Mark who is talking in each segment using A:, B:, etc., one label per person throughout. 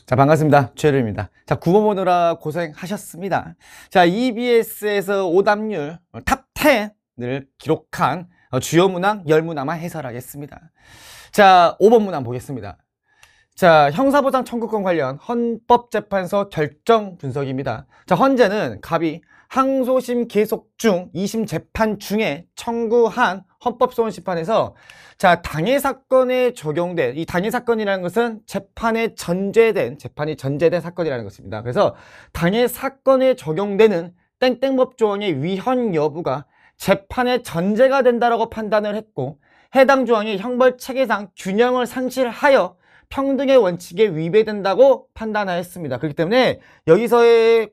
A: 자, 반갑습니다. 최혜루입니다. 자, 국어 보느라 고생하셨습니다. 자, EBS에서 오답률 탑 10을 기록한 주요 문항 10문항만 해설하겠습니다. 자, 5번 문항 보겠습니다. 자, 형사보상 청구권 관련 헌법재판소 결정 분석입니다. 자, 헌재는 갑이 항소심 계속 중 2심 재판 중에 청구한 헌법소원심판에서 자, 당해 사건에 적용된 이 당해 사건이라는 것은 재판이 전제된 사건이라는 것입니다. 그래서 당해 사건에 적용되는 땡땡법 조항의 위헌 여부가 재판의 전제가 된다라고 판단을 했고, 해당 조항이 형벌 체계상 균형을 상실하여 평등의 원칙에 위배된다고 판단하였습니다. 그렇기 때문에 여기서의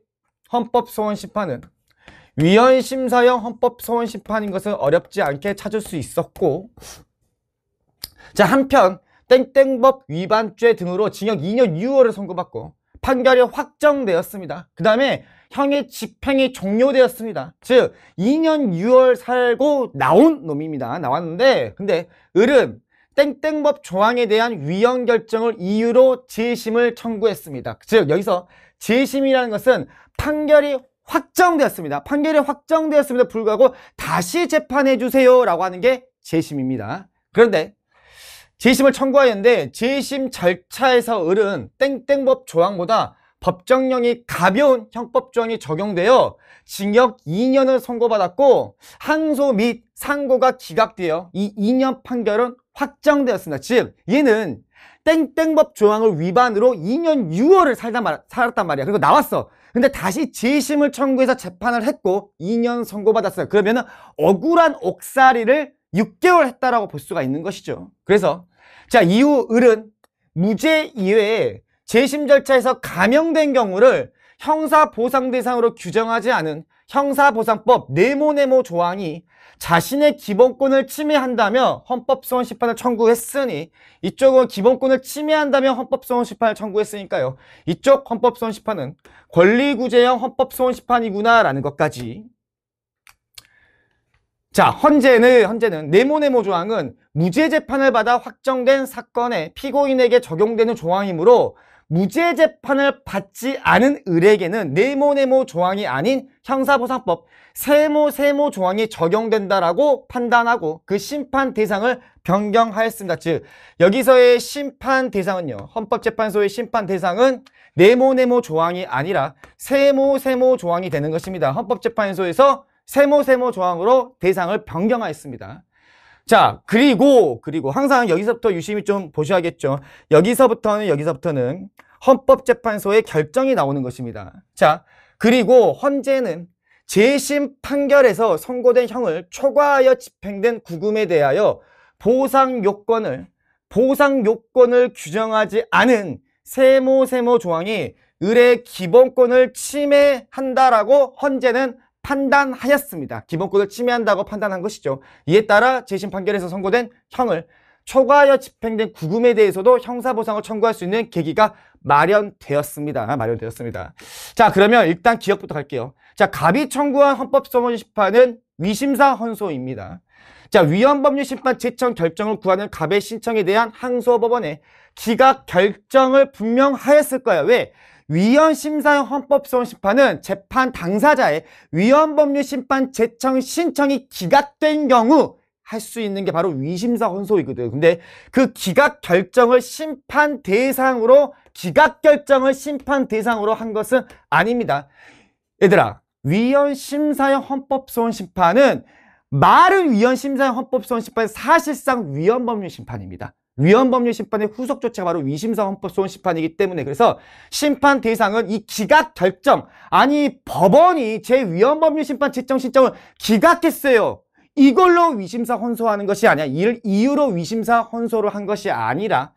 A: 헌법소원심판은 위헌심사형 헌법소원심판인 것은 어렵지 않게 찾을 수 있었고, 자, 한편 땡땡법 위반죄 등으로 징역 2년 6월을 선고받고 판결이 확정되었습니다. 그 다음에 형의 집행이 종료되었습니다. 즉 2년 6월 살고 나온 놈입니다. 나왔는데 근데 을은 땡땡법 조항에 대한 위헌 결정을 이유로 재심을 청구했습니다. 즉 여기서 재심이라는 것은 판결이 확정되었습니다. 판결이 확정되었음에도 불구하고 다시 재판해 주세요 라고 하는 게 재심입니다. 그런데 재심을 청구하였는데 재심 절차에서 을은 땡땡법 조항보다 법정형이 가벼운 형법 조항이 적용되어 징역 2년을 선고받았고 항소 및 상고가 기각되어 이 2년 판결은 확정되었습니다. 즉 얘는 땡땡법 조항을 위반으로 2년 6월을 살았단 말이야. 그리고 나왔어. 근데 다시 재심을 청구해서 재판을 했고 2년 선고받았어요. 그러면은 억울한 옥살이를 6개월 했다라고 볼 수가 있는 것이죠. 그래서 자, 이후 을은 무죄 이외에 재심 절차에서 감형된 경우를 형사보상 대상으로 규정하지 않은 형사보상법 네모네모 조항이 자신의 기본권을 침해한다며 헌법소원심판을 청구했으니, 이쪽은 기본권을 침해한다며 헌법소원심판을 청구했으니까요, 이쪽 헌법소원심판은 권리구제형 헌법소원심판이구나 라는 것까지. 자, 헌재는 네모네모 조항은 무죄 재판을 받아 확정된 사건에 피고인에게 적용되는 조항이므로 무죄 재판을 받지 않은 을에게는 네모네모 조항이 아닌 형사보상법 세모 조항이 적용된다라고 판단하고 그 심판 대상을 변경하였습니다. 즉 여기서의 심판 대상은요, 헌법재판소의 심판 대상은 네모네모 조항이 아니라 세모 조항이 되는 것입니다. 헌법재판소에서 세모 조항으로 대상을 변경하였습니다. 자, 그리고 항상 여기서부터 유심히 좀 보셔야겠죠. 여기서부터는 헌법재판소의 결정이 나오는 것입니다. 자, 그리고 헌재는 재심 판결에서 선고된 형을 초과하여 집행된 구금에 대하여 보상 요건을 규정하지 않은 세모 조항이 을의 기본권을 침해한다라고 헌재는 판단하였습니다. 기본권을 침해한다고 판단한 것이죠. 이에 따라 재심 판결에서 선고된 형을 초과하여 집행된 구금에 대해서도 형사보상을 청구할 수 있는 계기가 마련되었습니다. 자, 그러면 일단 기억부터 갈게요. 자, 갑이 청구한 헌법소원심판은 위심사 헌소입니다. 자, 위헌법률심판 제청 결정을 구하는 갑의 신청에 대한 항소법원에 기각 결정을 분명하였을 거예요. 왜? 위헌심사형 헌법소원심판은 재판 당사자의 위헌법률심판 제청 신청이 기각된 경우 할 수 있는 게 바로 위심사 헌소이거든. 근데 그 기각 결정을 심판 대상으로 한 것은 아닙니다. 얘들아, 위헌심사형 헌법소원심판은 말은 위헌심사형 헌법소원심판은 사실상 위헌법률심판입니다. 위헌법률심판의 후속 조치가 바로 위심사 헌법소원심판이기 때문에, 그래서 심판 대상은 이 기각 결정, 아니 법원이 제 위헌법률심판 제청 신청을 기각했어요. 이걸로 위심사 헌소하는 것이 아니야. 이를 이유로 위심사 헌소를 한 것이 아니라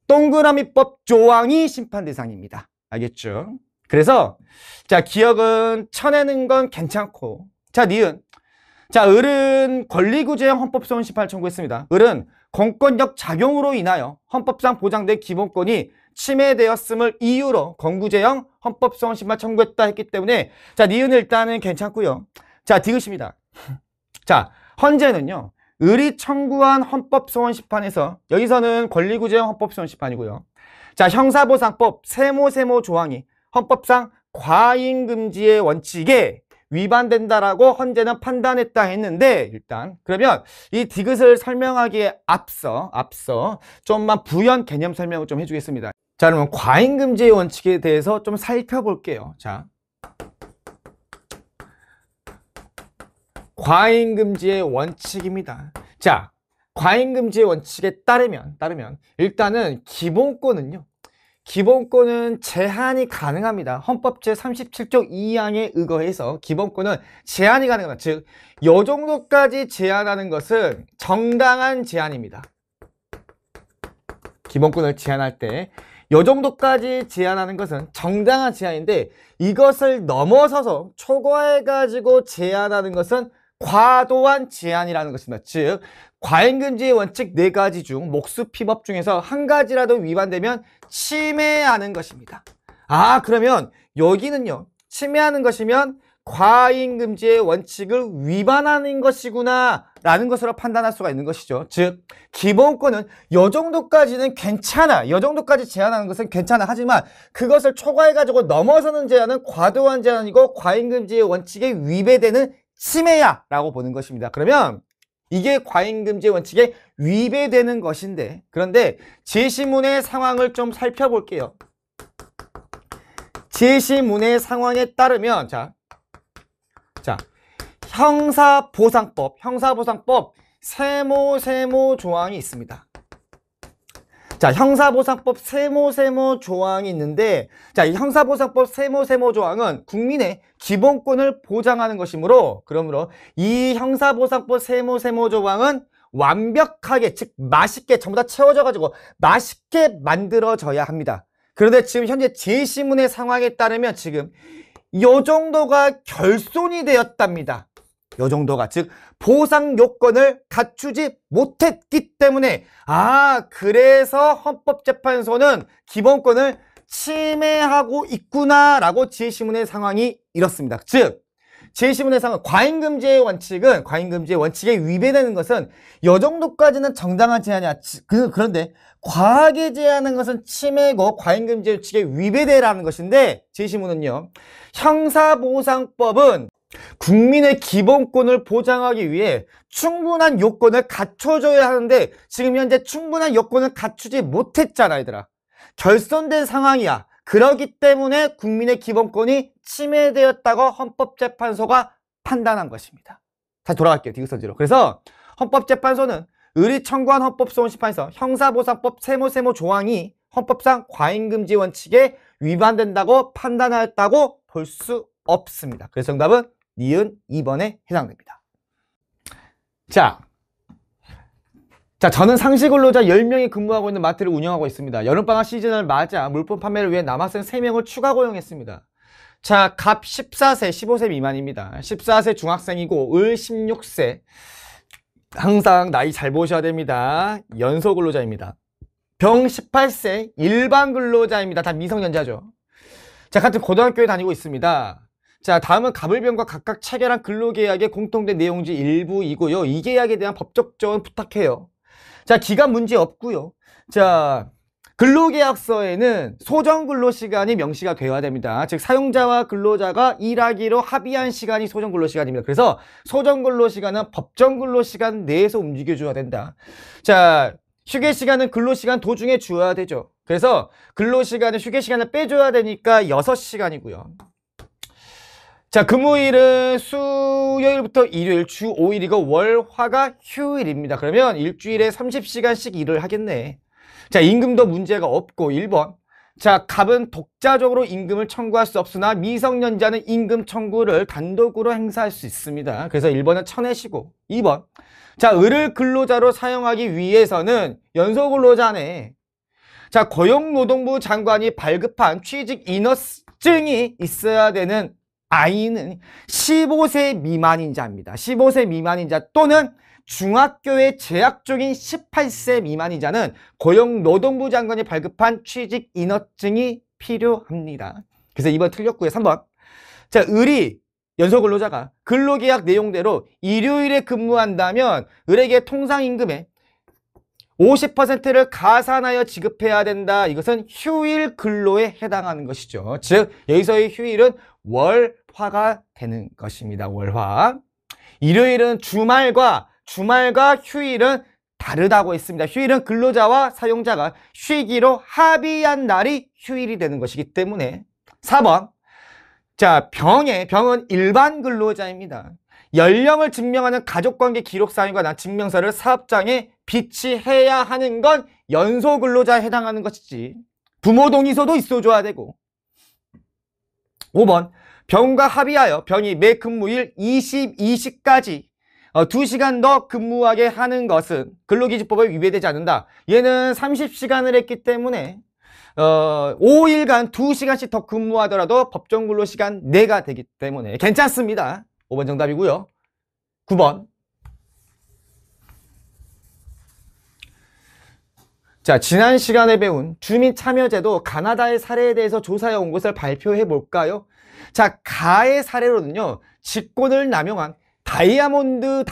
A: 동그라미법 조항이 심판 대상입니다. 알겠죠? 그래서 자, 기억은 쳐내는 건 괜찮고, 자, 니은. 자, 을은 권리구제형 헌법소원심판을 청구했습니다. 을은 공권력 작용으로 인하여 헌법상 보장된 기본권이 침해되었음을 이유로 권구제형 헌법소원심판 청구했다 했기 때문에, 자, 니은은 일단은 괜찮고요. 자, 디귿입니다. 자, 헌재는요, 을이 청구한 헌법소원심판에서, 여기서는 권리구제형 헌법소원심판이고요. 자, 형사보상법 세모 조항이 헌법상 과잉금지의 원칙에 위반된다라고 헌재는 판단했다 했는데, 일단 그러면 이 디귿을 설명하기에 앞서 좀만 부연 개념 설명을 좀 해주겠습니다. 자, 그러면 과잉금지의 원칙에 대해서 좀 살펴볼게요. 자, 과잉금지의 원칙입니다. 자, 과잉금지의 원칙에 따르면 일단은 기본권은 제한이 가능합니다. 헌법 제37조 2항에 의거해서 기본권은 제한이 가능합니다. 즉, 요 정도까지 제한하는 것은 정당한 제한입니다. 기본권을 제한할 때 요 정도까지 제한하는 것은 정당한 제한인데, 이것을 넘어서서 초과해가지고 제한하는 것은 과도한 제한이라는 것입니다. 즉, 과잉금지의 원칙 4가지 중 목수피법 중에서 한 가지라도 위반되면 침해하는 것입니다. 아, 그러면 여기는요, 침해하는 것이면 과잉금지의 원칙을 위반하는 것이구나 라는 것으로 판단할 수가 있는 것이죠. 즉, 기본권은 요 정도까지는 괜찮아, 요 정도까지 제한하는 것은 괜찮아. 하지만 그것을 초과해가지고 넘어서는 제한은 과도한 제한이고 과잉금지의 원칙에 위배되는 침해야 라고 보는 것입니다. 그러면 이게 과잉금지의 원칙에 위배되는 것인데, 그런데 제시문의 상황을 좀 살펴볼게요. 제시문의 상황에 따르면 자, 형사보상법 세모 조항이 있습니다. 자, 형사보상법 세모 조항이 있는데, 자, 이 형사보상법 세모 조항은 국민의 기본권을 보장하는 것이므로, 그러므로 이 형사보상법 세모 조항은 완벽하게, 즉 맛있게 전부 다 채워져 가지고 맛있게 만들어져야 합니다. 그런데 지금 현재 제시문의 상황에 따르면 지금 요 정도가 결손이 되었답니다. 요 정도가, 즉 보상 요건을 갖추지 못했기 때문에, 그래서 헌법재판소는 기본권을 침해하고 있구나라고 제시문의 상황이 이렇습니다. 즉, 제시문의 상황, 과잉금지의 원칙에 위배되는 것은 요 정도까지는 정당한 제한이야. 그런데 과하게 제한하는 것은 침해고 과잉금지의 원칙에 위배되라는 것인데, 제시문은요, 형사보상법은 국민의 기본권을 보장하기 위해 충분한 요건을 갖춰줘야 하는데, 지금 현재 충분한 요건을 갖추지 못했잖아, 얘들아. 결손된 상황이야. 그러기 때문에 국민의 기본권이 침해되었다고 헌법재판소가 판단한 것입니다. 다시 돌아갈게요, 디귿선지로. 그래서 헌법재판소는 을이 청구한 헌법소원심판에서 형사보상법 세모 조항이 헌법상 과잉금지 원칙에 위반된다고 판단하였다고 볼 수 없습니다. 그래서 정답은 니은 2번에 해당됩니다. 자, 저는 상시근로자 10명이 근무하고 있는 마트를 운영하고 있습니다. 여름방학 시즌을 맞아 물품 판매를 위해 남학생 3명을 추가 고용했습니다. 자, 갑 14세, 15세 미만입니다. 14세 중학생이고 을 16세. 항상 나이 잘 보셔야 됩니다. 연소근로자입니다. 병 18세 일반 근로자입니다. 다 미성년자죠. 자, 같은 고등학교에 다니고 있습니다. 자, 다음은 갑을병과 각각 체결한 근로계약의 공통된 내용지 일부이고요. 이 계약에 대한 법적 조언 부탁해요. 자, 기간 문제 없고요. 자, 근로계약서에는 소정근로시간이 명시가 되어야 됩니다. 즉, 사용자와 근로자가 일하기로 합의한 시간이 소정근로시간입니다. 그래서 소정근로시간은 법정근로시간 내에서 움직여줘야 된다. 자, 휴게시간은 근로시간 도중에 주어야 되죠. 그래서 근로시간은 휴게시간을 빼줘야 되니까 6시간이고요. 자, 근무일은 수요일부터 일요일 주 5일이고 월, 화가 휴일입니다. 그러면 일주일에 30시간씩 일을 하겠네. 자, 임금도 문제가 없고 1번. 자, 갑은 독자적으로 임금을 청구할 수 없으나 미성년자는 임금 청구를 단독으로 행사할 수 있습니다. 그래서 1번은 쳐내시고 2번. 자, 을을 근로자로 사용하기 위해서는 연소근로자네. 자, 고용노동부 장관이 발급한 취직 인허증이 있어야 되는 아이는 15세 미만인 자입니다. 15세 미만인 자 또는 중학교에 재학 중인 18세 미만인 자는 고용노동부 장관이 발급한 취직 인허증이 필요합니다. 그래서 2번 틀렸고요. 3번. 자, 을이 연소근로자가 근로계약 내용대로 일요일에 근무한다면 을에게 통상임금의 50%를 가산하여 지급해야 된다. 이것은 휴일 근로에 해당하는 것이죠. 즉 여기서의 휴일은 월화가 되는 것입니다. 월화. 일요일은 주말과 휴일은 다르다고 했습니다. 휴일은 근로자와 사용자가 쉬기로 합의한 날이 휴일이 되는 것이기 때문에 4번. 자, 병은 일반 근로자입니다. 연령을 증명하는 가족관계 기록사항과 증명서를 사업장에 비치해야 하는 건 연소근로자에 해당하는 것이지. 부모 동의서도 있어줘야 되고. 5번. 병과 합의하여 병이 매 근무일 22시까지 2시간 더 근무하게 하는 것은 근로기준법에 위배되지 않는다. 얘는 30시간을 했기 때문에 5일간 2시간씩 더 근무하더라도 법정 근로시간 내가 되기 때문에 괜찮습니다. 5번 정답이고요. 9번. 자, 지난 시간에 배운 주민참여제도 가나다의 사례에 대해서 조사해 온 것을 발표해 볼까요? 자, 가의 사례로는요, 직권을 남용한 다이아몬드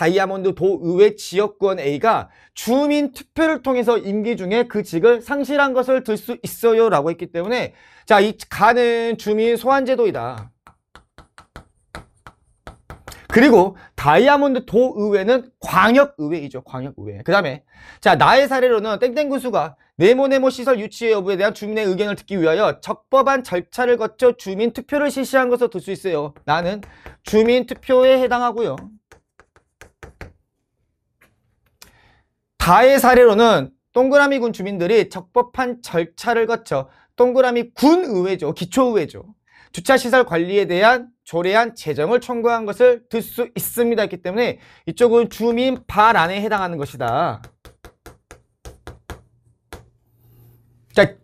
A: 도의회 지역구원 A가 주민 투표를 통해서 임기 중에 그 직을 상실한 것을 들 수 있어요 라고 했기 때문에, 자, 이 가는 주민 소환제도이다. 그리고 다이아몬드 도의회는 광역의회이죠. 광역의회. 그 다음에 자, 나의 사례로는 땡땡 군수가 네모 시설 유치 여부에 대한 주민의 의견을 듣기 위하여 적법한 절차를 거쳐 주민 투표를 실시한 것으로 들 수 있어요. 나는 주민 투표에 해당하고요. 다의 사례로는 동그라미 군 주민들이 적법한 절차를 거쳐 동그라미 군의회죠. 기초의회죠. 주차시설 관리에 대한 조례안 제정을 청구한 것을 들 수 있습니다. 했기 때문에 이쪽은 주민 발안에 해당하는 것이다. 자,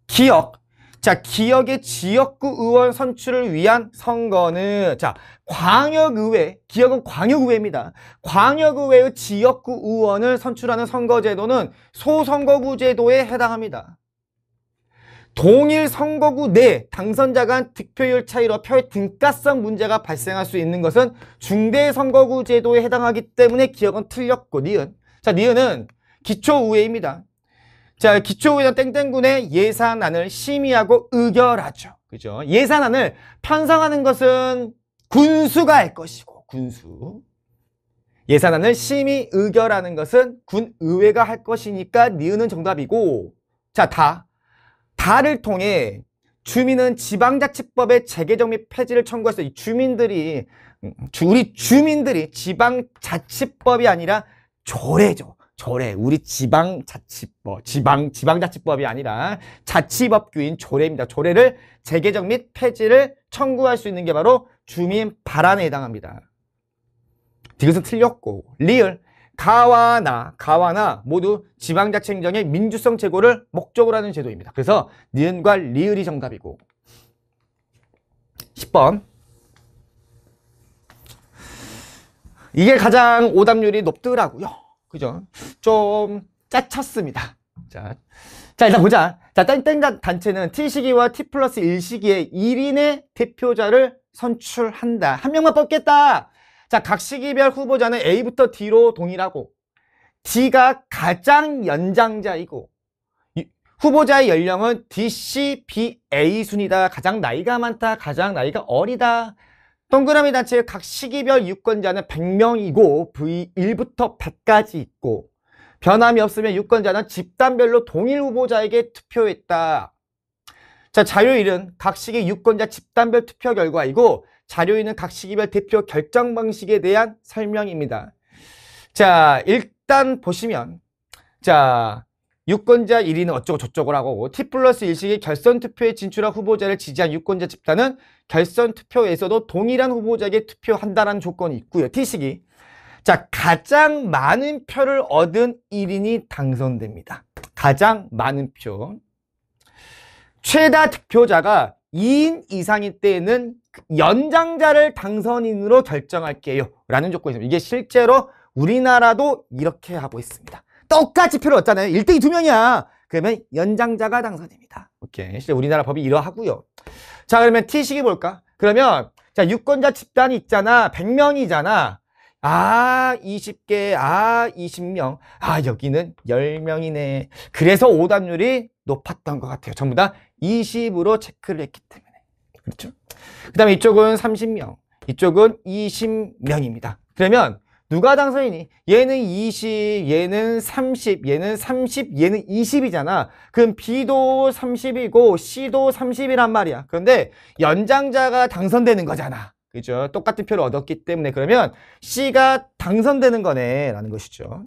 A: 기역. 자, 기역의 지역구 의원 선출을 위한 선거는, 자, 광역의회, 기역은 광역의회입니다. 광역의회의 지역구 의원을 선출하는 선거제도는 소선거구 제도에 해당합니다. 동일 선거구 내 당선자 간 득표율 차이로 표의 등가성 문제가 발생할 수 있는 것은 중대선거구 제도에 해당하기 때문에 기억은 틀렸고, 니은. 자, 니은은 기초의회입니다. 자, 기초의회는 땡땡군의 예산안을 심의하고 의결하죠. 그죠? 예산안을 편성하는 것은 군수가 할 것이고, 군수. 예산안을 심의 의결하는 것은 군의회가 할 것이니까 니은은 정답이고, 자, 다를 통해 주민은 지방자치법의 재개정 및 폐지를 청구해서 이 주민들이, 우리 주민들이 지방자치법이 아니라 조례죠. 조례. 우리 지방자치법, 지방자치법이 아니라 자치법규인 조례입니다. 조례를 재개정 및 폐지를 청구할 수 있는 게 바로 주민 발안에 해당합니다. 이것은 틀렸고, 리을. 가와 나 모두 지방자치 행정의 민주성 제고를 목적으로 하는 제도입니다. 그래서 니은과 리을이 정답이고. 10번. 이게 가장 오답률이 높더라고요. 그죠? 좀 짜쳤습니다. 자, 일단 보자. 자, 땡땡 단체는 T시기와 T+1시기에 1인의 대표자를 선출한다. 한 명만 뽑겠다. 자, 각 시기별 후보자는 A부터 D로 동일하고, D가 가장 연장자이고, 후보자의 연령은 D, C, B, A 순이다. 가장 나이가 많다. 가장 나이가 어리다. 동그라미 단체의 각 시기별 유권자는 100명이고 V1부터 100까지 있고, 변함이 없으면 유권자는 집단별로 동일 후보자에게 투표했다. 자, 자료일은 각 시기 유권자 집단별 투표 결과이고, 자료인은 각 시기별 대표 결정 방식에 대한 설명입니다. 자, 일단 보시면, 자, 유권자 1위는 어쩌고 저쩌고 하고, T+1시기 결선 투표에 진출한 후보자를 지지한 유권자 집단은 결선 투표에서도 동일한 후보자에게 투표한다는 조건이 있고요. T시기. 자, 가장 많은 표를 얻은 1인이 당선됩니다. 가장 많은 표. 최다 득표자가 2인 이상일 때에는 연장자를 당선인으로 결정할게요 라는 조건이 있습니다. 이게 실제로 우리나라도 이렇게 하고 있습니다. 똑같이 표를 얻잖아요. 1등이 2명이야. 그러면 연장자가 당선됩니다. 오케이. 실제 우리나라 법이 이러하고요. 자, 그러면 T식이 볼까? 그러면 자, 유권자 집단이 있잖아. 100명이잖아. 아, 20개, 아, 20명. 아, 여기는 10명이네. 그래서 오답률이 높았던 것 같아요. 전부 다 20으로 체크를 했기 때문에. 그렇죠? 그 다음에 이쪽은 30명, 이쪽은 20명입니다. 그러면 누가 당선이니? 얘는 20, 얘는 30, 얘는 30, 얘는 20이잖아. 그럼 B도 30이고 C도 30이란 말이야. 그런데 연장자가 당선되는 거잖아. 그죠? 똑같은 표를 얻었기 때문에 그러면 C가 당선되는 거네 라는 것이죠.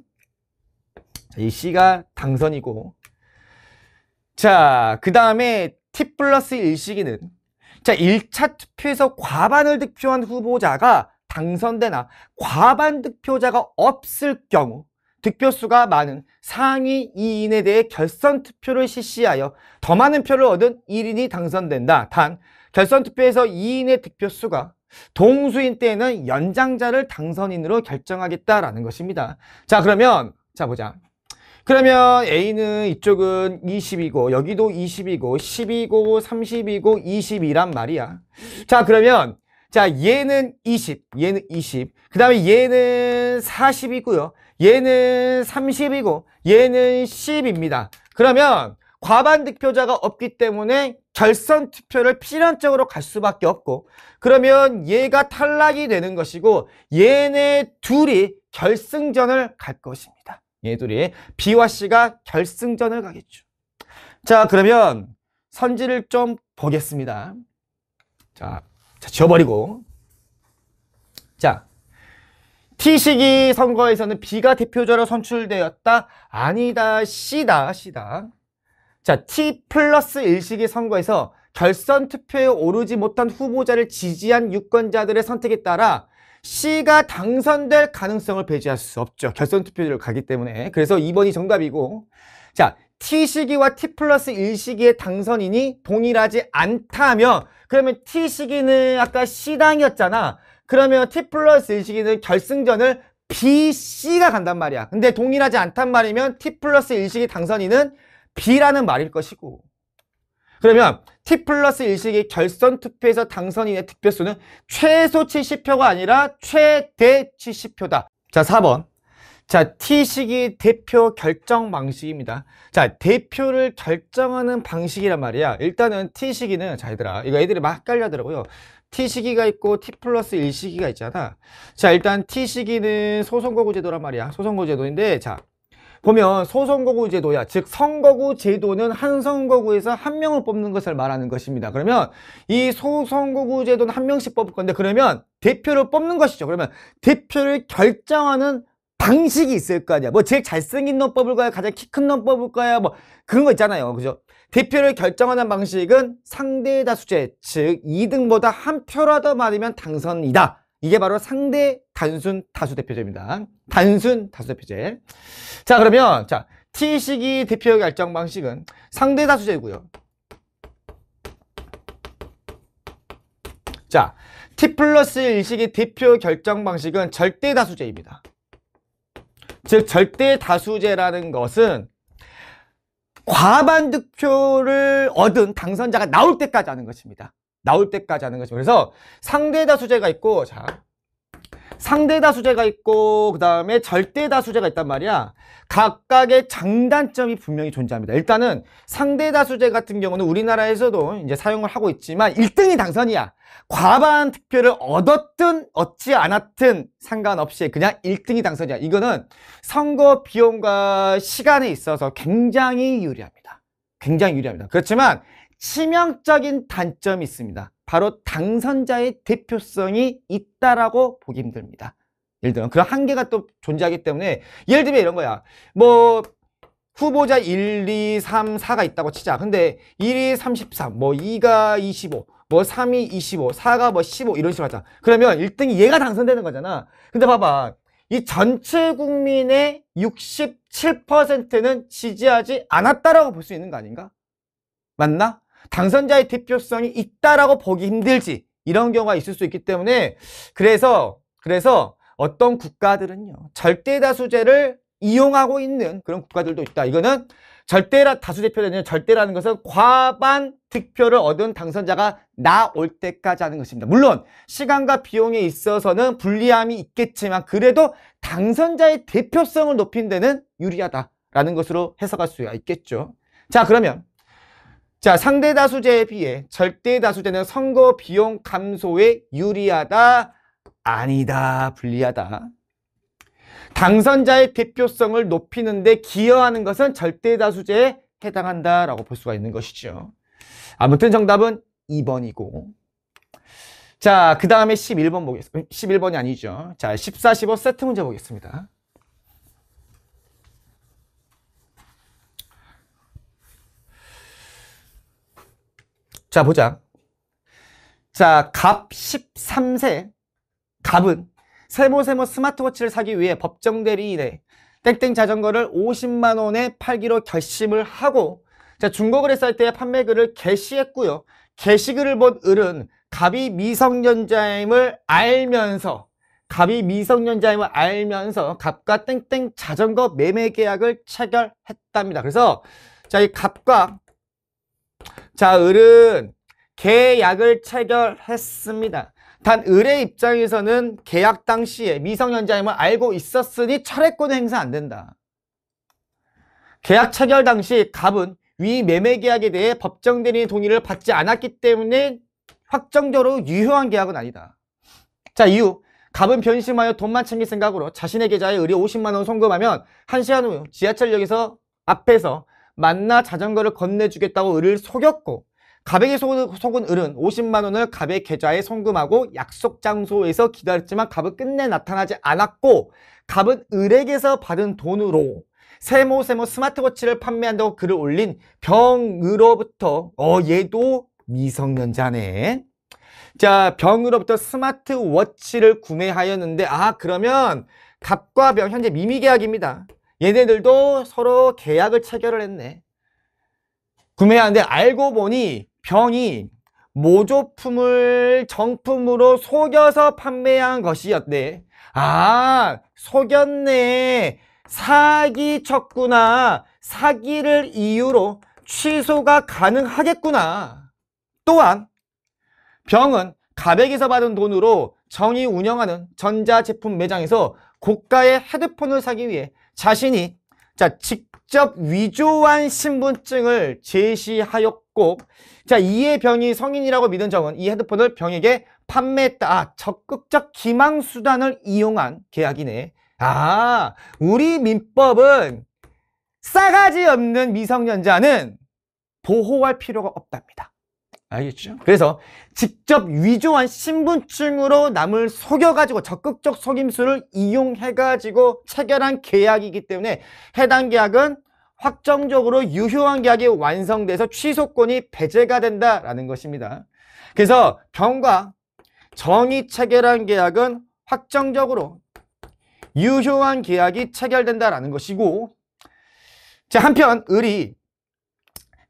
A: 이 C가 당선이고, 자, 그 다음에 T 플러스 1시기는, 자, 1차 투표에서 과반을 득표한 후보자가 당선되나 과반 득표자가 없을 경우 득표수가 많은 상위 2인에 대해 결선 투표를 실시하여 더 많은 표를 얻은 1인이 당선된다. 단 결선 투표에서 2인의 득표수가 동수인 때에는 연장자를 당선인으로 결정하겠다라는 것입니다. 자, 그러면 자 보자. 그러면 A는 이쪽은 20이고 여기도 20이고 10이고 30이고 22란 말이야. 자, 그러면 자, 얘는 20, 얘는 20, 그 다음에 얘는 40이고요. 얘는 30이고 얘는 10입니다. 그러면 과반 득표자가 없기 때문에 결선 투표를 필연적으로 갈 수밖에 없고, 그러면 얘가 탈락이 되는 것이고 얘네 둘이 결승전을 갈 것입니다. 얘 둘이 B와 C가 결승전을 가겠죠. 자, 그러면 선지를 좀 보겠습니다. 자, 지워버리고. 자, T시기 선거에서는 B가 대표자로 선출되었다. 아니다. C다. 자, T 플러스 1시기 선거에서 결선 투표에 오르지 못한 후보자를 지지한 유권자들의 선택에 따라 C가 당선될 가능성을 배제할 수 없죠. 결선 투표를 가기 때문에. 그래서 2번이 정답이고, 자, T시기와 T 플러스 1시기의 당선인이 동일하지 않다면, 그러면 T시기는 아까 C당이었잖아. 그러면 T 플러스 1시기는 결승전을 B, C가 간단 말이야. 근데 동일하지 않단 말이면 T 플러스 1시기 당선인은 B라는 말일 것이고, 그러면 T 플러스 1시기 결선 투표에서 당선인의 득표수는 최소 70표가 아니라 최대 70표다. 자, 4번. 자, T시기 대표 결정 방식입니다. 자, 대표를 결정하는 방식이란 말이야. 일단은 T시기는, 자, 얘들아, 이거 애들이 막 헷갈려하더라고요. T시기가 있고 T 플러스 1시기가 있잖아. 자, 일단 T시기는 소선거구 제도란 말이야. 소선거구 제도인데, 자, 보면 소선거구 제도야. 즉 선거구 제도는 한 선거구에서 한 명을 뽑는 것을 말하는 것입니다. 그러면 이 소선거구 제도는 한 명씩 뽑을 건데, 그러면 대표를 뽑는 것이죠. 그러면 대표를 결정하는 방식이 있을 거 아니야. 뭐 제일 잘생긴 놈 뽑을 거야, 가장 키 큰 놈 뽑을 거야, 뭐 그런 거 있잖아요. 그죠? 대표를 결정하는 방식은 상대 다수제, 즉 2등보다 한 표라도 많으면 당선이다. 이게 바로 상대 단순 다수 대표제입니다. 단순 다수 대표제. 자, 그러면 자, T시기 대표 결정 방식은 상대 다수제고요. 자, T 플러스 1시기 대표 결정 방식은 절대 다수제입니다. 즉 절대 다수제라는 것은 과반 득표를 얻은 당선자가 나올 때까지 하는 것입니다. 나올 때까지 하는 것이죠. 그래서 상대 다수제가 있고, 자, 상대 다수제가 있고, 그 다음에 절대 다수제가 있단 말이야. 각각의 장단점이 분명히 존재합니다. 일단은 상대 다수제 같은 경우는 우리나라에서도 이제 사용을 하고 있지만 1등이 당선이야. 과반 득표를 얻었든 얻지 않았든 상관없이 그냥 1등이 당선이야. 이거는 선거 비용과 시간에 있어서 굉장히 유리합니다. 굉장히 유리합니다. 그렇지만 치명적인 단점이 있습니다. 바로 당선자의 대표성이 있다라고 보기 힘듭니다. 예를 들면 그런 한계가 또 존재하기 때문에, 예를 들면 이런 거야. 뭐 후보자 1, 2, 3, 4가 있다고 치자. 근데 1이 33, 뭐 2가 25, 뭐 3이 25, 4가 뭐 15 이런 식으로 하자. 그러면 1등이 얘가 당선되는 거잖아. 근데 봐봐. 이 전체 국민의 67%는 지지하지 않았다라고 볼 수 있는 거 아닌가? 맞나? 당선자의 대표성이 있다라고 보기 힘들지. 이런 경우가 있을 수 있기 때문에 그래서 어떤 국가들은요, 절대 다수제를 이용하고 있는 그런 국가들도 있다. 이거는 다수 대표되는 절대라는 것은 과반 득표를 얻은 당선자가 나올 때까지 하는 것입니다. 물론 시간과 비용에 있어서는 불리함이 있겠지만 그래도 당선자의 대표성을 높이는 데는 유리하다라는 것으로 해석할 수가 있겠죠. 자, 그러면 상대 다수제에 비해 절대 다수제는 선거 비용 감소에 유리하다, 아니다, 불리하다. 당선자의 대표성을 높이는 데 기여하는 것은 절대 다수제에 해당한다라고 볼 수가 있는 것이죠. 아무튼 정답은 2번이고. 자, 그 다음에 11번 보겠습니다. 11번이 아니죠. 자, 14, 15 세트 문제 보겠습니다. 자, 보자. 자, 갑 13세 갑은 세모 스마트워치를 사기 위해 법정 대리인에 땡땡 자전거를 50만 원에 팔기로 결심을 하고, 자, 중고거래사이트에 때의 판매글을 게시했고요. 게시글을 본 을은 갑이 미성년자임을 알면서 갑과 땡땡 자전거 매매 계약을 체결했답니다. 그래서 자, 이 갑과 을은 계약을 체결했습니다. 단 을의 입장에서는 계약 당시에 미성년자임을 알고 있었으니 철회권은 행사 안 된다. 계약 체결 당시 갑은 위 매매 계약에 대해 법정 대리인의 동의를 받지 않았기 때문에 확정적으로 유효한 계약은 아니다. 자, 이유. 갑은 변심하여 돈만 챙길 생각으로 자신의 계좌에 을이 50만 원 송금하면 1시간 후 지하철역에서 앞에서 만나 자전거를 건네주겠다고 을을 속였고, 갑에게 속은 을은 50만 원을 갑의 계좌에 송금하고 약속 장소에서 기다렸지만 갑은 끝내 나타나지 않았고, 갑은 을에게서 받은 돈으로 세모 스마트워치를 판매한다고 글을 올린 병으로부터 얘도 미성년자네. 자, 병으로부터 스마트워치를 구매하였는데, 그러면 갑과 병 현재 미미계약입니다. 얘네들도 서로 계약을 체결을 했네. 구매하는데 알고 보니 병이 모조품을 정품으로 속여서 판매한 것이었네. 속였네. 사기쳤구나. 사기를 이유로 취소가 가능하겠구나. 또한 병은 갑에게서 받은 돈으로 정이 운영하는 전자제품 매장에서 고가의 헤드폰을 사기 위해 자신이 직접 위조한 신분증을 제시하였고, 이에 병이 성인이라고 믿은 정은 이 헤드폰을 병에게 판매했다. 적극적 기망수단을 이용한 계약이네. 우리 민법은 싸가지 없는 미성년자는 보호할 필요가 없답니다. 알겠죠? 그래서 직접 위조한 신분증으로 남을 속여가지고 적극적 속임수를 이용해가지고 체결한 계약이기 때문에 해당 계약은 확정적으로 유효한 계약이 완성돼서 취소권이 배제가 된다라는 것입니다. 그래서 병과 정이 체결한 계약은 확정적으로 유효한 계약이 체결된다라는 것이고, 한편 을이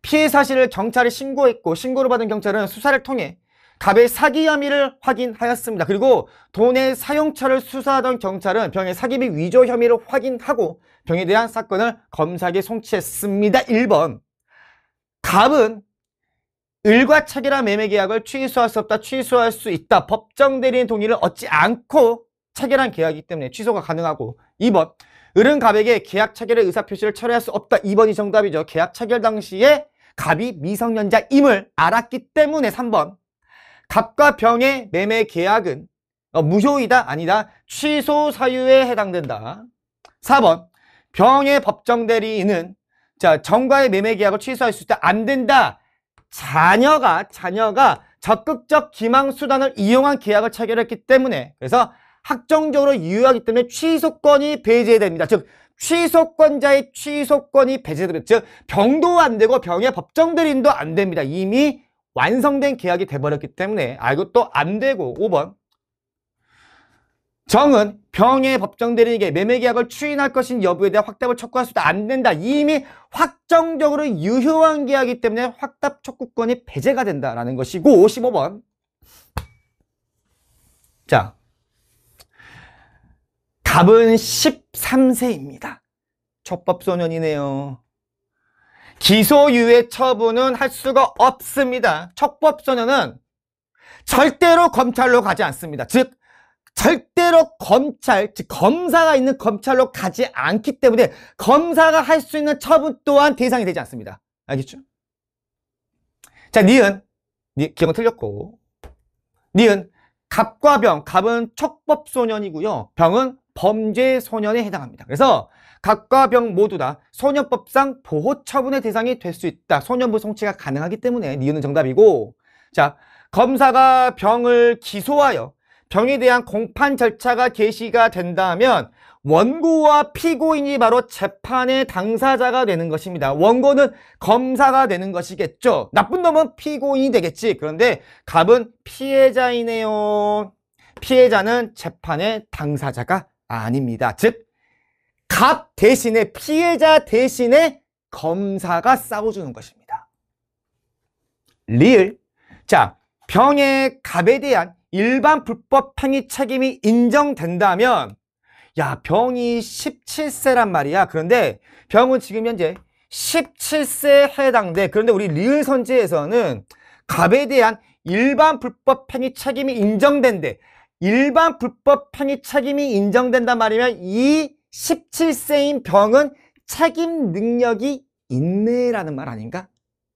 A: 피해 사실을 경찰에 신고했고, 신고를 받은 경찰은 수사를 통해 갑의 사기 혐의를 확인하였습니다. 그리고 돈의 사용처를 수사하던 경찰은 병의 사기 및 위조 혐의를 확인하고 병에 대한 사건을 검사에게 송치했습니다. 1번. 갑은 을과 체결한 매매 계약을 취소할 수 없다, 취소할 수 있다. 법정 대리인 동의를 얻지 않고 체결한 계약이기 때문에 취소가 가능하고, 2번. 을은 갑에게 계약 체결의 의사표시를 철회할 수 없다. 2번이 정답이죠. 계약 체결 당시에 갑이 미성년자임을 알았기 때문에 3번. 갑과 병의 매매 계약은 무효이다, 아니다, 취소 사유에 해당된다. 4번. 병의 법정 대리인은 정과의 매매 계약을 취소할 수 있다, 안 된다. 자녀가 적극적 기망 수단을 이용한 계약을 체결했기 때문에, 그래서 확정적으로 유효하기 때문에 취소권이 배제됩니다. 즉 취소권자의 취소권이 배제됩니다. 즉 병도 안 되고 병의 법정 대리인도 안 됩니다. 이미 완성된 계약이 돼버렸기 때문에 이것도 안 되고. 5번. 정은 병의 법정 대리인에게 매매 계약을 추인할 것인 여부에 대한 확답을 촉구할 수도 안 된다. 이미 확정적으로 유효한 계약이기 때문에 확답 촉구권이 배제가 된다라는 것이고. 55번. 갑은 13세입니다. 촉법소년이네요. 기소유예 처분은 할 수가 없습니다. 촉법소년은 절대로 검찰로 가지 않습니다. 즉 절대로 검찰, 즉 검사가 있는 검찰로 가지 않기 때문에 검사가 할 수 있는 처분 또한 대상이 되지 않습니다. 알겠죠? 자, 니은 기억은 틀렸고, 니은 갑과 병, 갑은 촉법소년이고요, 병은 범죄소년에 해당합니다. 그래서 갑과 병 모두 다 소년법상 보호처분의 대상이 될 수 있다. 소년부 송치가 가능하기 때문에 니은은 정답이고, 자, 검사가 병을 기소하여 병에 대한 공판 절차가 개시가 된다면 원고와 피고인이 바로 재판의 당사자가 되는 것입니다. 원고는 검사가 되는 것이겠죠. 나쁜 놈은 피고인이 되겠지. 그런데 갑은 피해자이네요. 피해자는 재판의 당사자가 아닙니다. 즉, 갑 대신에 피해자 대신에 검사가 싸워주는 것입니다. 리을. 자, 병의 갑에 대한 일반 불법 행위 책임이 인정된다면, 야, 병이 17세란 말이야. 그런데 병은 지금 현재 17세에 해당돼. 그런데 우리 리을 선지에서는 갑에 대한 일반 불법 행위 책임이 인정된대. 일반 불법 행위 책임이 인정된단 말이면 이 17세인 병은 책임 능력이 있네라는 말 아닌가?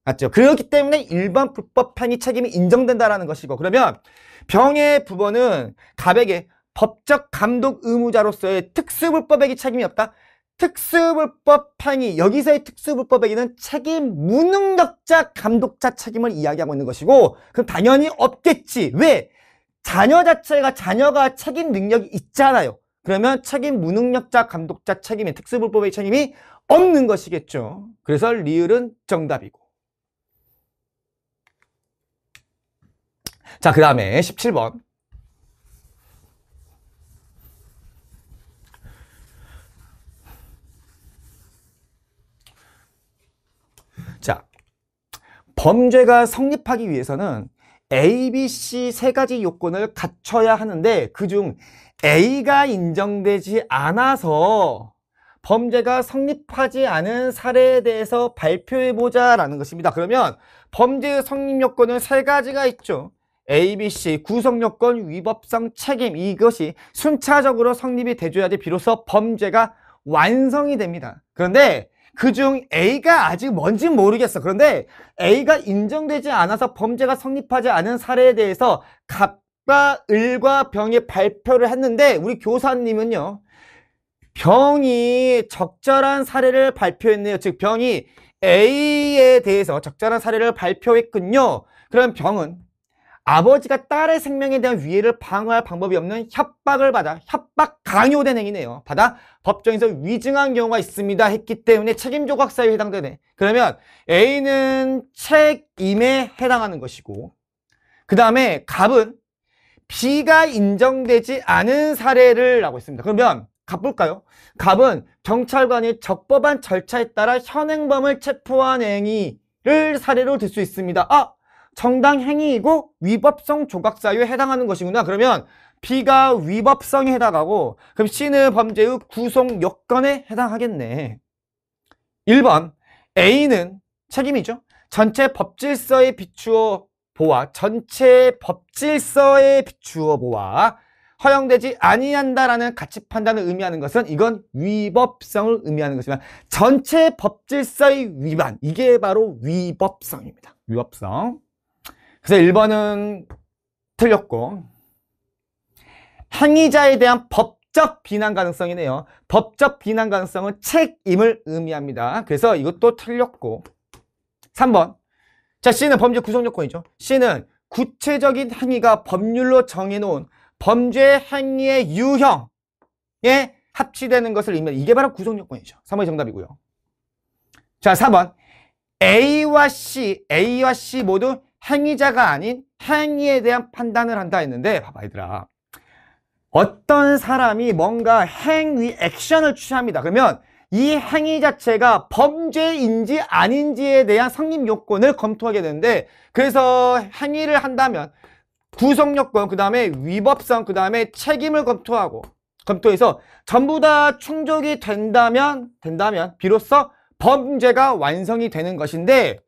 A: 맞죠? 그렇기 때문에 일반 불법 행위 책임이 인정된다라는 것이고, 그러면 병의 부모는 갑에게 법적 감독 의무자로서의 특수불법행위 책임이 없다. 특수불법 행위, 여기서의 특수불법 행위는 책임 무능력자 감독자 책임을 이야기하고 있는 것이고, 그럼 당연히 없겠지. 왜? 자녀가 책임 능력이 있잖아요. 그러면 책임 무능력자 감독자 책임의 특수불법의 책임이 없는 것이겠죠. 그래서 리을은 정답이고. 자, 그 다음에 17번. 자, 범죄가 성립하기 위해서는 A, B, C 세 가지 요건을 갖춰야 하는데 그중 A가 인정되지 않아서 범죄가 성립하지 않은 사례에 대해서 발표해보자 라는 것입니다. 그러면 범죄의 성립 요건은 세 가지가 있죠. A, B, C, 구성요건, 위법성, 책임, 이것이 순차적으로 성립이 돼줘야지 비로소 범죄가 완성이 됩니다. 그런데 그중 A가 아직 뭔지 모르겠어. 그런데 A가 인정되지 않아서 범죄가 성립하지 않은 사례에 대해서 갑과 을과 병이 발표를 했는데 우리 교사님은요, 병이 적절한 사례를 발표했네요. 즉 병이 A에 대해서 적절한 사례를 발표했군요. 그럼 병은 아버지가 딸의 생명에 대한 위해를 방어할 방법이 없는 협박을 받아 협박 강요된 행위네요. 받아 법정에서 위증한 경우가 있습니다 했기 때문에 책임조각사유에 해당되네. 그러면 A는 책임에 해당하는 것이고, 그 다음에 갑은 B가 인정되지 않은 사례를 라고 했습니다. 그러면 갑 볼까요? 갑은 경찰관이 적법한 절차에 따라 현행범을 체포한 행위를 사례로 들 수 있습니다. 아! 정당 행위이고 위법성 조각사유에 해당하는 것이구나. 그러면 B가 위법성에 해당하고, 그럼 C는 범죄의 구성 요건에 해당하겠네. 1번 A는 책임이죠. 전체 법질서에 비추어 보아, 허용되지 아니한다라는 가치 판단을 의미하는 것은 이건 위법성을 의미하는 것이지만 전체 법질서의 위반, 이게 바로 위법성입니다. 위법성. 그래서 1번은 틀렸고, 행위자에 대한 법적 비난 가능성이네요. 법적 비난 가능성은 책임을 의미합니다. 그래서 이것도 틀렸고, 3번. 자, C는 범죄 구성 요건이죠. C는 구체적인 행위가 법률로 정해놓은 범죄 행위의 유형에 합치되는 것을 의미합니다. 이게 바로 구성 요건이죠. 3번이 정답이고요. 자, 4번. A와 C 모두 행위자가 아닌 행위에 대한 판단을 한다 했는데, 봐봐 얘들아, 어떤 사람이 뭔가 행위 액션을 취합니다. 그러면 이 행위 자체가 범죄인지 아닌지에 대한 성립 요건을 검토하게 되는데, 그래서 행위를 한다면 구성 요건, 그 다음에 위법성, 그 다음에 책임을 검토해서 전부 다 충족이 된다면 비로소 범죄가 완성이 되는 것인데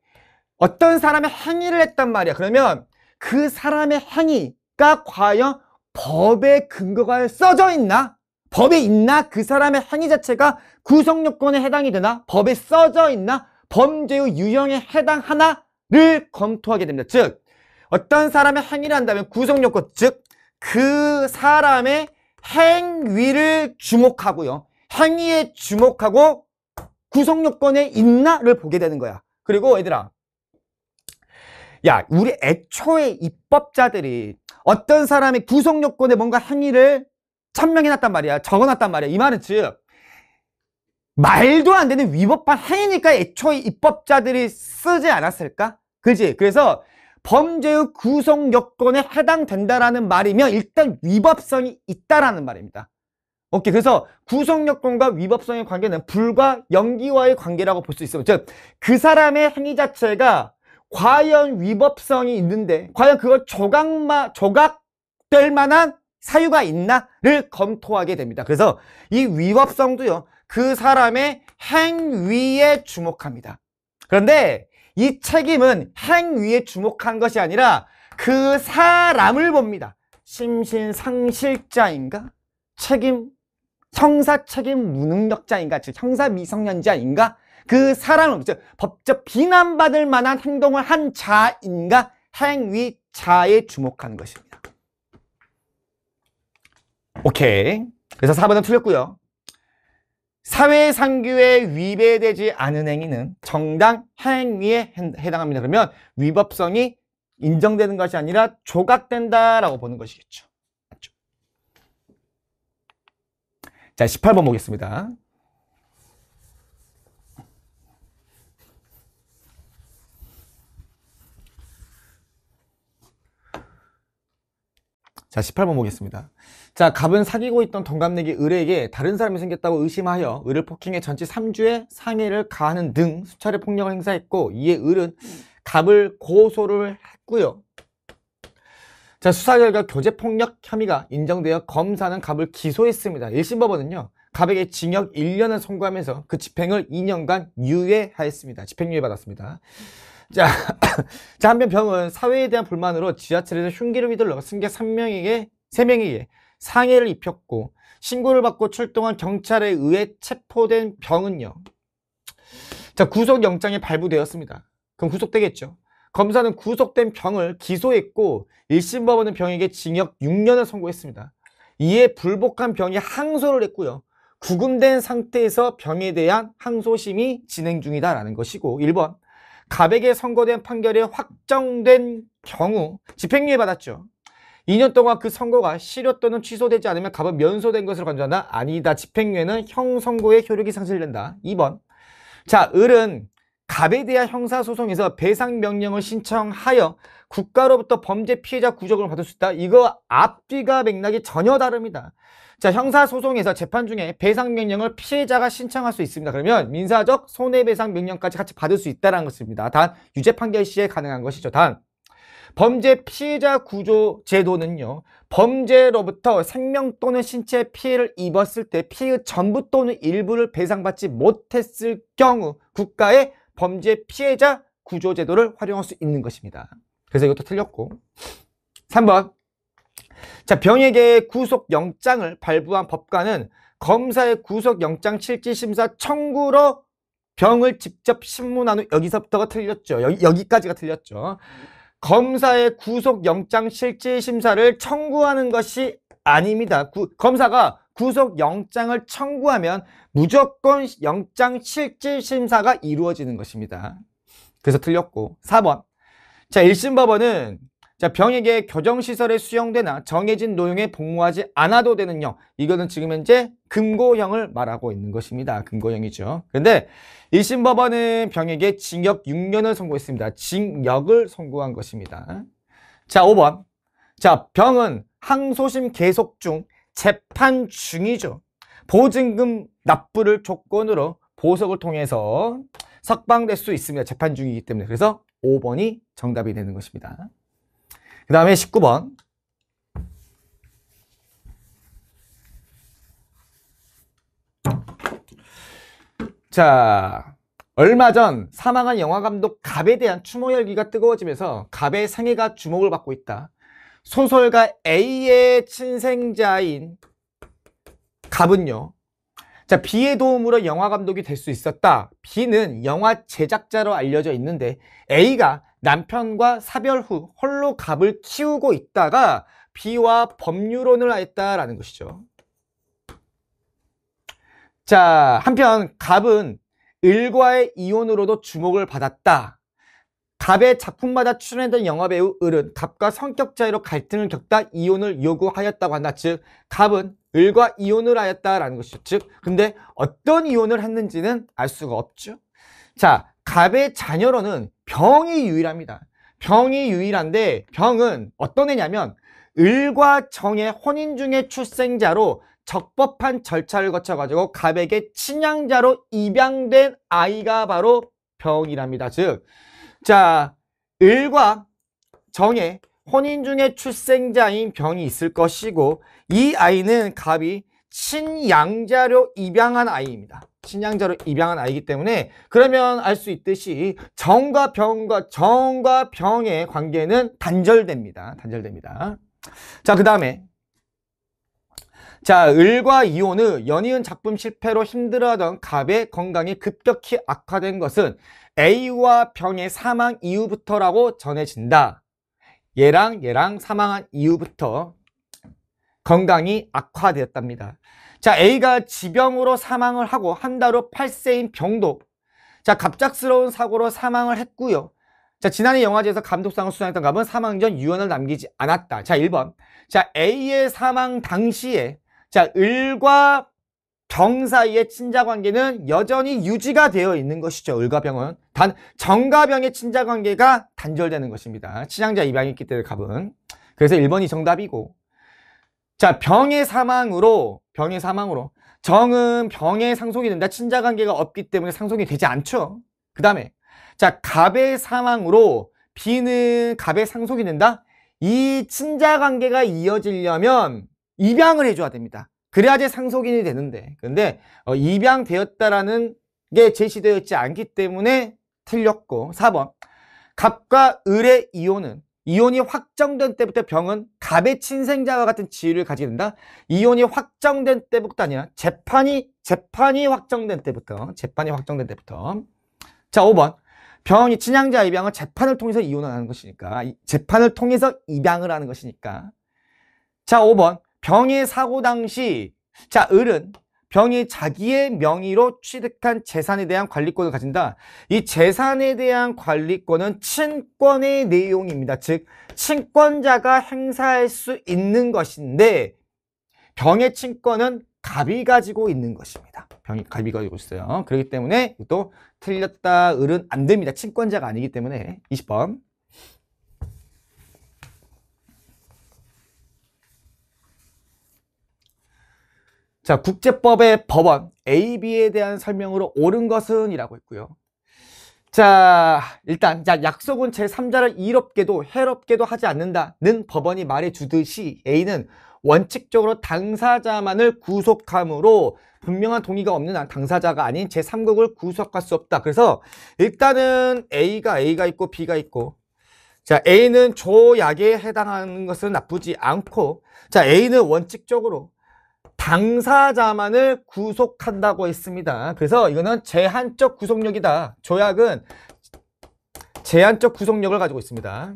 A: 어떤 사람의 행위를 했단 말이야. 그러면 그 사람의 행위가 과연 법에 근거가 써져 있나? 법에 있나? 그 사람의 행위 자체가 구속요건에 해당이 되나? 법에 써져 있나? 범죄의 유형에 해당하나를 검토하게 됩니다. 즉 어떤 사람의 행위를 한다면 구속요건, 즉 그 사람의 행위를 주목하고요. 행위에 주목하고 구속요건에 있나를 보게 되는 거야. 그리고 얘들아, 야, 우리 애초에 입법자들이 어떤 사람의 구속요건에 뭔가 행위를 천명해놨단 말이야. 적어놨단 말이야. 이 말은 즉 말도 안 되는 위법한 행위니까 애초에 입법자들이 쓰지 않았을까? 그지? 그래서 범죄의 구속요건에 해당된다라는 말이면 일단 위법성이 있다라는 말입니다. 오케이. 그래서 구속요건과 위법성의 관계는 불과 연기와의 관계라고 볼 수 있어요. 즉, 그 사람의 행위 자체가 과연 위법성이 있는데 과연 그걸 조각될 만한 사유가 있나를 검토하게 됩니다. 그래서 이 위법성도요, 그 사람의 행위에 주목합니다. 그런데 이 책임은 행위에 주목한 것이 아니라 그 사람을 봅니다. 심신상실자인가? 형사책임 무능력자인가? 즉 형사미성년자인가? 그 사람을, 즉 법적 비난받을 만한 행동을 한 자인가? 행위자에 주목하는 것입니다. 오케이. 그래서 4번은 틀렸고요. 사회상규에 위배되지 않은 행위는 정당 행위에 해당합니다. 그러면 위법성이 인정되는 것이 아니라 조각된다라고 보는 것이겠죠. 맞죠? 자, 18번 보겠습니다. 자, 18번 보겠습니다. 자, 갑은 사귀고 있던 동갑내기 을에게 다른 사람이 생겼다고 의심하여 을을 폭행해 전치 3주의 상해를 가하는 등 수차례 폭력을 행사했고, 이에 을은 갑을 고소를 했고요. 자, 수사 결과 교제폭력 혐의가 인정되어 검사는 갑을 기소했습니다. 1심 법원은요, 갑에게 징역 1년을 선고하면서 그 집행을 2년간 유예하였습니다. 집행유예 받았습니다. 자, 한편 병은 사회에 대한 불만으로 지하철에서 흉기를 휘둘러 승객 3명에게 상해를 입혔고, 신고를 받고 출동한 경찰에 의해 체포된 병은요, 자, 구속영장이 발부되었습니다. 그럼 구속되겠죠. 검사는 구속된 병을 기소했고 1심 법원은 병에게 징역 6년을 선고했습니다. 이에 불복한 병이 항소를 했고요. 구금된 상태에서 병에 대한 항소심이 진행 중이다라는 것이고, 1번 갑에게 선고된 판결이 확정된 경우 집행유예 받았죠. 2년 동안 그 선고가 실효 또는 취소되지 않으면 갑은 면소된 것으로 간주한다. 아니다. 집행유예는 형 선고의 효력이 상실된다. 2번 자, 을은 갑에 대한 형사소송에서 배상명령을 신청하여 국가로부터 범죄 피해자 구조금을 받을 수 있다. 이거 앞뒤가 맥락이 전혀 다릅니다. 자, 형사소송에서 재판 중에 배상명령을 피해자가 신청할 수 있습니다. 그러면 민사적 손해배상명령까지 같이 받을 수 있다는 것입니다. 단 유죄 판결 시에 가능한 것이죠. 단 범죄 피해자 구조 제도는요, 범죄로부터 생명 또는 신체 피해를 입었을 때 피해 전부 또는 일부를 배상받지 못했을 경우 국가의 범죄 피해자 구조 제도를 활용할 수 있는 것입니다. 그래서 이것도 틀렸고, 3번 자, 병에게 구속영장을 발부한 법관은 검사의 구속영장 실질심사 청구로 병을 직접 심문한 후, 여기서부터가 틀렸죠. 여기까지가 틀렸죠. 검사의 구속영장 실질심사를 청구하는 것이 아닙니다. 검사가 구속영장을 청구하면 무조건 영장 실질심사가 이루어지는 것입니다. 그래서 틀렸고, 4번 자, 1심 법원은 자, 병에게 교정시설에 수용되나 정해진 노용에 복무하지 않아도 되는 형, 이거는 지금 현재 금고형을 말하고 있는 것입니다. 금고형이죠. 그런데 1심 법원은 병에게 징역 6년을 선고했습니다. 징역을 선고한 것입니다. 자, 5번 자, 병은 항소심 계속 중 재판 중이죠. 보증금 납부를 조건으로 보석을 통해서 석방될 수 있습니다. 재판 중이기 때문에. 그래서 5번이 정답이 되는 것입니다. 그 다음에 19번 자, 얼마 전 사망한 영화감독 갑에 대한 추모 열기가 뜨거워지면서 갑의 생애가 주목을 받고 있다. 소설가 A의 친생자인 갑은요, 자, B의 도움으로 영화감독이 될 수 있었다. B는 영화 제작자로 알려져 있는데 A가 남편과 사별 후 홀로 갑을 키우고 있다가 B와 법률혼을 했다라는 것이죠. 자, 한편 갑은 을과의 이혼으로도 주목을 받았다. 갑의 작품마다 출연했던 영화배우 을은 갑과 성격 차이로 갈등을 겪다 이혼을 요구하였다고 한다. 즉, 갑은 을과 이혼을 하였다라는 것이죠. 즉, 근데 어떤 이혼을 했는지는 알 수가 없죠. 자, 갑의 자녀로는 병이 유일합니다. 병이 유일한데 병은 어떤 애냐면 을과 정의 혼인 중의 출생자로 적법한 절차를 거쳐가지고 갑에게 친양자로 입양된 아이가 바로 병이랍니다. 즉, 자, 을과 정의 혼인 중에 출생자인 병이 있을 것이고 이 아이는 갑이 친양자로 입양한 아이입니다. 친양자로 입양한 아이이기 때문에 그러면 알 수 있듯이 정과 병의 관계는 단절됩니다. 단절됩니다. 자, 그 다음에 자, 을과 이혼 후 연이은 작품 실패로 힘들어하던 갑의 건강이 급격히 악화된 것은 A와 병의 사망 이후부터라고 전해진다. 얘랑 사망한 이후부터 건강이 악화되었답니다. 자, A가 지병으로 사망을 하고 한 달 후 8세인 병도 자, 갑작스러운 사고로 사망을 했고요. 자, 지난해 영화제에서 감독상을 수상했던 갑은 사망 전 유언을 남기지 않았다. 자, 1번. 자, A의 사망 당시에 자, 을과 병 사이의 친자관계는 여전히 유지가 되어 있는 것이죠. 을과 병은. 단 정과 병의 친자관계가 단절되는 것입니다. 친양자 입양이 있기 때문에 갑은. 그래서 1번이 정답이고. 자, 병의 사망으로 정은 병에 상속이 된다. 친자관계가 없기 때문에 상속이 되지 않죠. 그 다음에 자, 갑의 사망으로 B는 갑의 상속이 된다. 이 친자관계가 이어지려면 입양을 해줘야 됩니다. 그래야지 상속인이 되는데 근데 입양되었다라는 게 제시되어 있지 않기 때문에 틀렸고 4번 갑과 을의 이혼이 확정된 때부터 병은 갑의 친생자와 같은 지위를 가지게 된다. 이혼이 확정된 때부터 아니라 재판이 확정된 때부터 자 5번 병이 친양자 입양은 재판을 통해서 이혼을 하는 것이니까 재판을 통해서 입양을 하는 것이니까 자 5번 병의 사고 당시 자, 을은 병이 자기의 명의로 취득한 재산에 대한 관리권을 가진다. 이 재산에 대한 관리권은 친권의 내용입니다. 즉, 친권자가 행사할 수 있는 것인데 병의 친권은 갑이 가지고 있는 것입니다. 병이 갑이 가지고 있어요. 그렇기 때문에 또 틀렸다. 을은 안 됩니다. 친권자가 아니기 때문에 20번. 자, 국제법의 법원 A, B에 대한 설명으로 옳은 것은 이라고 했고요. 자, 일단 약속은 제3자를 이롭게도 해롭게도 하지 않는다는 법원이 말해주듯이 A는 원칙적으로 당사자만을 구속함으로 분명한 동의가 없는 한 당사자가 아닌 제3국을 구속할 수 없다. 그래서 일단은 A가 있고 B가 있고 자, A는 조약에 해당하는 것은 나쁘지 않고 자, A는 원칙적으로 당사자만을 구속한다고 했습니다. 그래서 이거는 제한적 구속력이다. 조약은 제한적 구속력을 가지고 있습니다.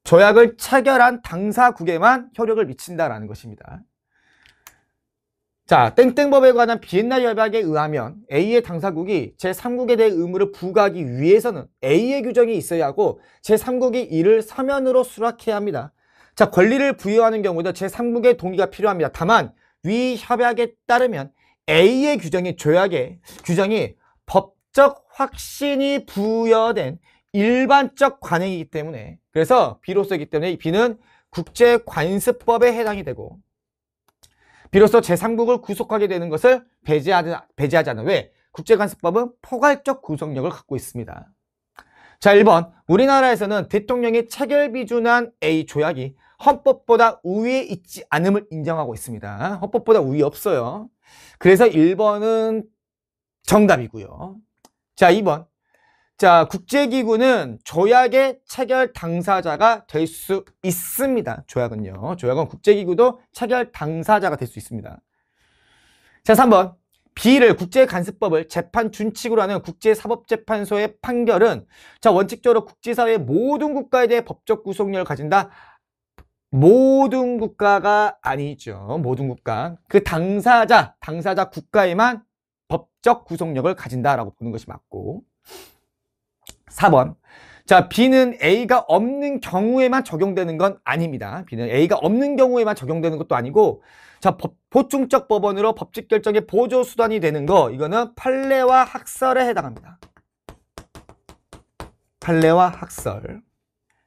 A: 조약을 체결한 당사국에만 효력을 미친다라는 것입니다. 자, 땡땡법에 관한 비엔나 협약에 의하면 A의 당사국이 제3국에 대해 의무를 부과하기 위해서는 A의 규정이 있어야 하고 제3국이 이를 서면으로 수락해야 합니다. 자, 권리를 부여하는 경우도 제3국의 동의가 필요합니다. 다만 위 협약에 따르면 A의 조약의 규정이 법적 확신이 부여된 일반적 관행이기 때문에 그래서 비로소이기 때문에 B는 국제관습법에 해당이 되고 비로소 제3국을 구속하게 되는 것을 배제하지 않아. 왜? 국제관습법은 포괄적 구속력을 갖고 있습니다. 자, 1번 우리나라에서는 대통령이 체결비준한 A 조약이 헌법보다 우위에 있지 않음을 인정하고 있습니다. 헌법보다 우위 없어요. 그래서 1번은 정답이고요. 자, 2번. 자, 국제기구는 조약의 체결 당사자가 될 수 있습니다. 조약은요. 조약은 국제기구도 체결 당사자가 될 수 있습니다. 자, 3번. B를 국제간섭법을 재판 준칙으로 하는 국제사법재판소의 판결은 자, 원칙적으로 국제사회의 모든 국가에 대해 법적 구속력을 가진다. 모든 국가가 아니죠. 모든 국가. 그 당사자 국가에만 법적 구속력을 가진다라고 보는 것이 맞고. 4번. 자, B는 A가 없는 경우에만 적용되는 건 아닙니다. B는 A가 없는 경우에만 적용되는 것도 아니고, 자, 보충적 법원으로 법적 결정의 보조 수단이 되는 거, 이거는 판례와 학설에 해당합니다. 판례와 학설.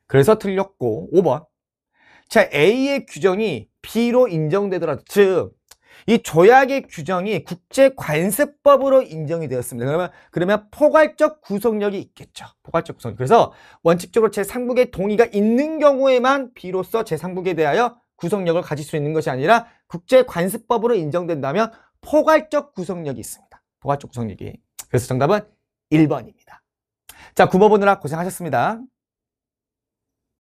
A: 그래서 틀렸고, 5번. 자, A의 규정이 B로 인정되더라도, 즉, 이 조약의 규정이 국제관습법으로 인정이 되었습니다. 그러면 포괄적 구속력이 있겠죠. 포괄적 구속력. 그래서 원칙적으로 제3국의 동의가 있는 경우에만 B로서 제3국에 대하여 구속력을 가질 수 있는 것이 아니라 국제관습법으로 인정된다면 포괄적 구속력이 있습니다. 포괄적 구속력이. 그래서 정답은 1번입니다. 자, 9번 보느라 고생하셨습니다.